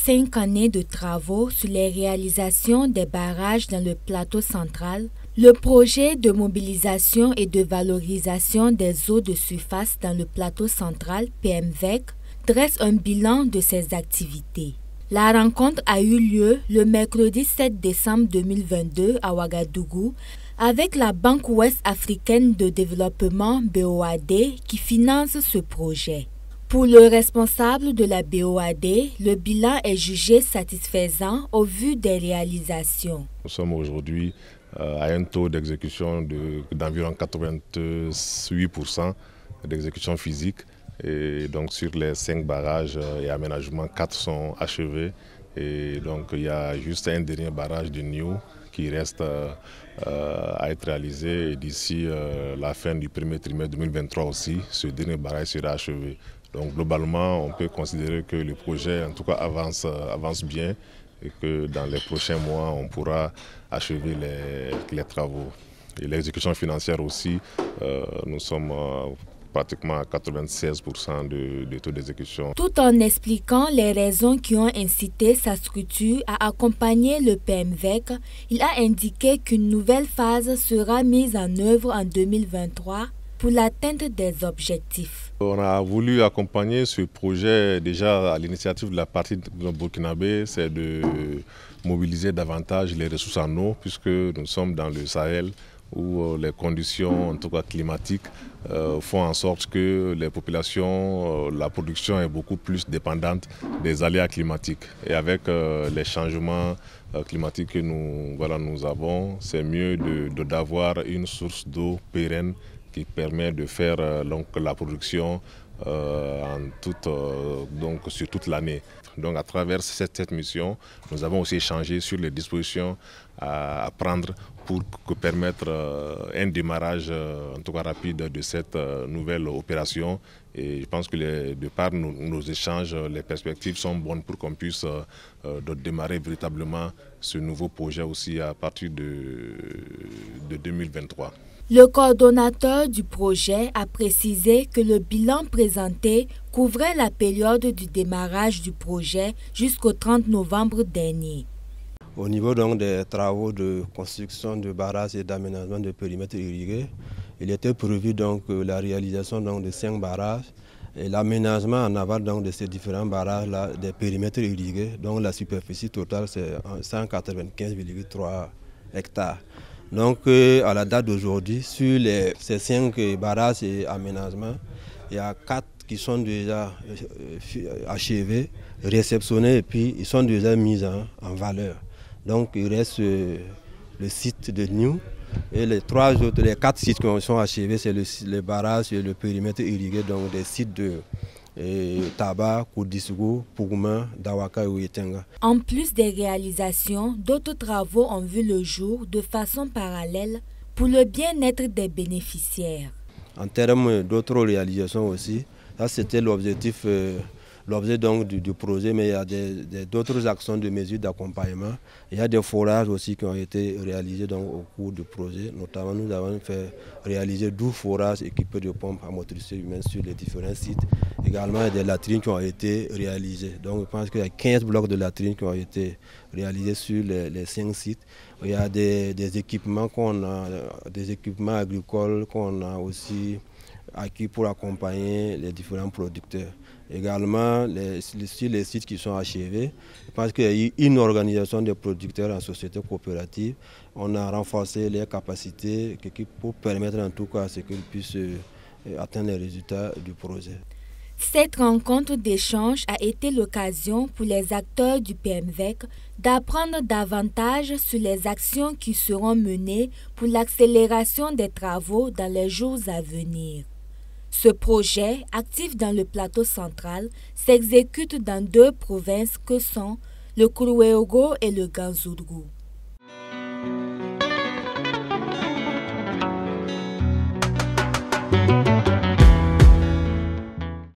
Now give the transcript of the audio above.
5 années de travaux sur les réalisations des barrages dans le plateau central, le projet de mobilisation et de valorisation des eaux de surface dans le plateau central, PMVEC, dresse un bilan de ses activités. La rencontre a eu lieu le mercredi 7 décembre 2022 à Ouagadougou avec la Banque Ouest Africaine de Développement BOAD qui finance ce projet. Pour le responsable de la BOAD, le bilan est jugé satisfaisant au vu des réalisations. Nous sommes aujourd'hui à un taux d'exécution d'environ 88% d'exécution physique. Et donc sur les 5 barrages et aménagements, 4 sont achevés. Et donc il y a juste un dernier barrage de Niou qui reste à être réalisé. Et d'ici la fin du premier trimestre 2023 aussi, ce dernier barrage sera achevé. Donc globalement, on peut considérer que le projet en tout cas avance bien et que dans les prochains mois, on pourra achever les travaux. Et l'exécution financière aussi, nous sommes pratiquement à 96% de taux d'exécution. Tout en expliquant les raisons qui ont incité sa structure à accompagner le PMVEC, il a indiqué qu'une nouvelle phase sera mise en œuvre en 2023 pour l'atteinte des objectifs. On a voulu accompagner ce projet déjà à l'initiative de la partie burkinabé, c'est de mobiliser davantage les ressources en eau puisque nous sommes dans le Sahel où les conditions, en tout cas climatiques, font en sorte que les populations, la production est beaucoup plus dépendante des aléas climatiques. Et avec les changements climatiques que nous avons, c'est mieux d'avoir une source d'eau pérenne qui permet de faire la production sur toute l'année. Donc à travers cette mission, nous avons aussi échangé sur les dispositions à prendre pour permettre un démarrage en tout cas rapide de cette nouvelle opération. Et je pense que de par nos échanges, les perspectives sont bonnes pour qu'on puisse démarrer véritablement ce nouveau projet aussi à partir de 2023. Le coordonnateur du projet a précisé que le bilan présenté couvrait la période du démarrage du projet jusqu'au 30 novembre dernier. Au niveau donc des travaux de construction de barrages et d'aménagement de périmètres irrigués, il était prévu donc la réalisation donc de 5 barrages et l'aménagement en aval donc de ces différents barrages là, des périmètres irrigués, dont la superficie totale c'est 195,3 hectares. Donc à la date d'aujourd'hui, sur ces 5 barrages et aménagements, il y a 4 qui sont déjà achevés, réceptionnés et puis ils sont déjà mis en valeur. Donc il reste le site de Niou et les 4 sites qui sont achevés, c'est le barrage et le périmètre irrigué, donc des sites de Taba, Koudissougou, Pougouma, Dawaka et Ouyetenga. En plus des réalisations, d'autres travaux ont vu le jour de façon parallèle pour le bien-être des bénéficiaires. En termes d'autres réalisations aussi, ça c'était l'objectif, l'objet donc du projet, mais il y a d'autres actions de mesures d'accompagnement. Il y a des forages aussi qui ont été réalisés donc, au cours du projet. Notamment, nous avons fait réaliser 12 forages équipés de pompes à motricité humaine sur les différents sites. Également, il y a des latrines qui ont été réalisées. Donc, je pense qu'il y a 15 blocs de latrines qui ont été réalisés sur les 5 sites. Il y a des équipements des équipements agricoles qu'on a aussi acquis pour accompagner les différents producteurs. Également, sur les sites qui sont achevés, je pense qu'il y a eu une organisation des producteurs en société coopérative. On a renforcé les capacités pour permettre en tout cas à ce qu'ils puissent atteindre les résultats du projet. Cette rencontre d'échange a été l'occasion pour les acteurs du PMVEC d'apprendre davantage sur les actions qui seront menées pour l'accélération des travaux dans les jours à venir. Ce projet, actif dans le plateau central, s'exécute dans 2 provinces que sont le Kourouéogo et le Ganzourou.